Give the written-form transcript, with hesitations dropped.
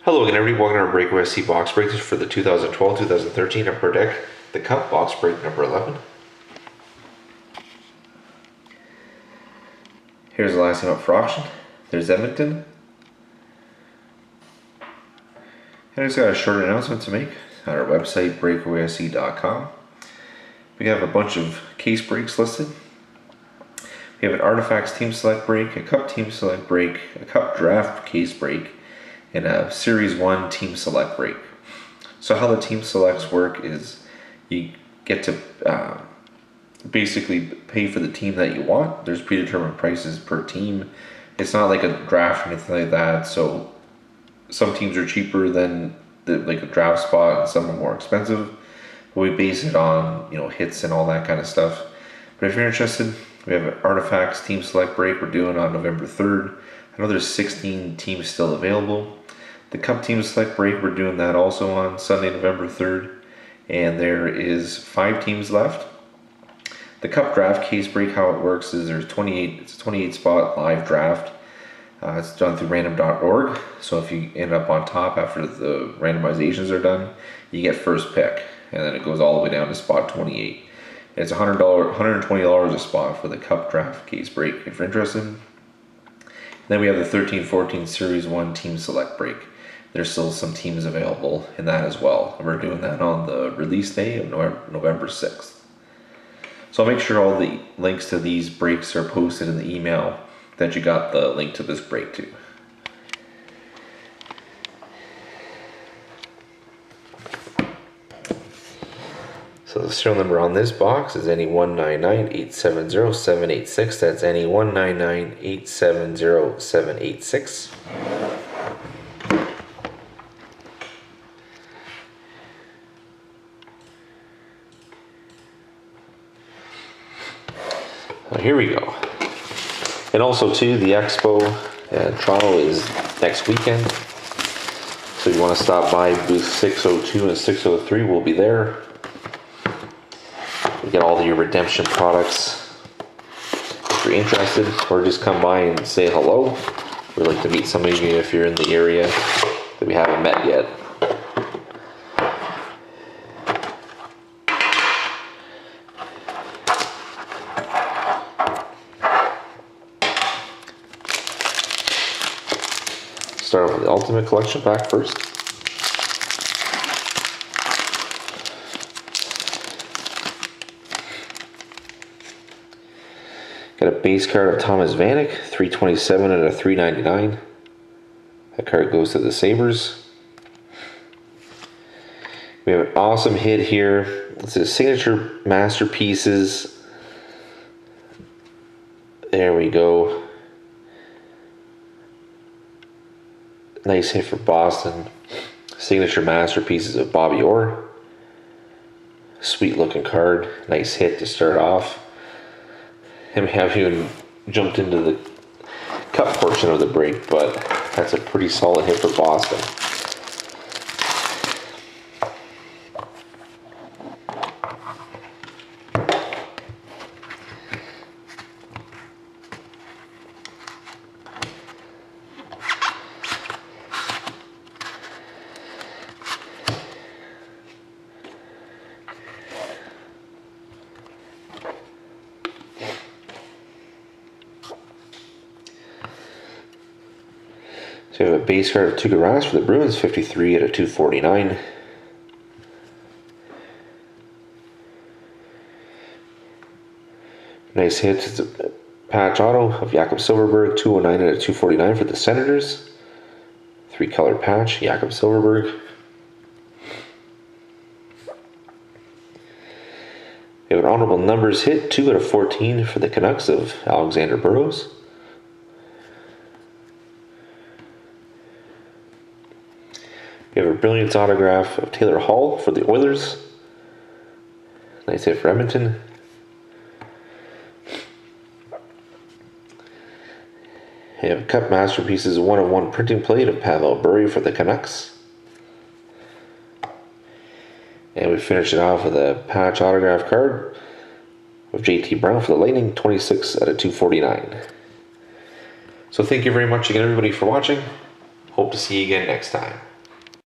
Hello again, everybody. Welcome to our Breakaway SC box breaks for the 2012-2013 Upper Deck, the Cup box break number 11. Here's the last team up for auction. There's Edmonton. And I just got a short announcement to make on our website, breakawaysc.com. We have a bunch of case breaks listed. We have an Artifacts Team Select break, a Cup Team Select break, a Cup Draft case break, and a Series 1 Team Select break. So how the Team Selects work is you get to basically pay for the team that you want. There's predetermined prices per team. It's not like a draft or anything like that. So some teams are cheaper than like a draft spot, and some are more expensive. But we base it on hits and all that kind of stuff. But if you're interested, we have an Artifacts Team Select break we're doing on November 3rd. I know there's 16 teams still available. The Cup Team Select break, we're doing that also on Sunday, November 3rd. And there is 5 teams left. The Cup Draft case break, how it works is it's a 28 spot live draft. It's done through random.org. So if you end up on top after the randomizations are done, you get first pick. And then it goes all the way down to spot 28. It's $120 a spot for the Cup Draft case break if you're interested. Then we have the 13-14 Series 1 Team Select break. There's still some teams available in that as well. And we're doing that on the release day of November 6th. So I'll make sure all the links to these breaks are posted in the email that you got the link to this break to. So the serial number on this box is NE199870786. That's NE199870786. Here we go. And also too, the Expo in Toronto is next weekend. So if you want to stop by booth 602 and 603, we'll be there. You get all your redemption products. If you're interested, or just come by and say hello. We'd like to meet some of you if you're in the area that we haven't met yet. Start off with the Ultimate Collection pack first. Got a base card of Thomas Vanek, 327 and a 399. That card goes to the Sabres. We have an awesome hit here. This is Signature Masterpieces. There we go. Nice hit for Boston. Signature Masterpieces of Bobby Orr. Sweet looking card. Nice hit to start off. Him have even jumped into the cup portion of the break, but that's a pretty solid hit for Boston. So we have a base card of Tuukka Rask for the Bruins, 53 at a 249. Nice hit. It's a patch auto of Jakob Silfverberg, 209 at a 249 for the Senators. 3-color patch, Jakob Silfverberg. We have an honorable numbers hit, 2 out of 14 for the Canucks of Alexander Burrows. We have a Brilliance autograph of Taylor Hall for the Oilers. Nice hit for Edmonton. We have Cup Masterpieces 1-of-1 printing plate of Pavel Bure for the Canucks. And we finish it off with a patch autograph card of JT Brown for the Lightning, 26 out of 249. So thank you very much again, everybody, for watching. Hope to see you again next time.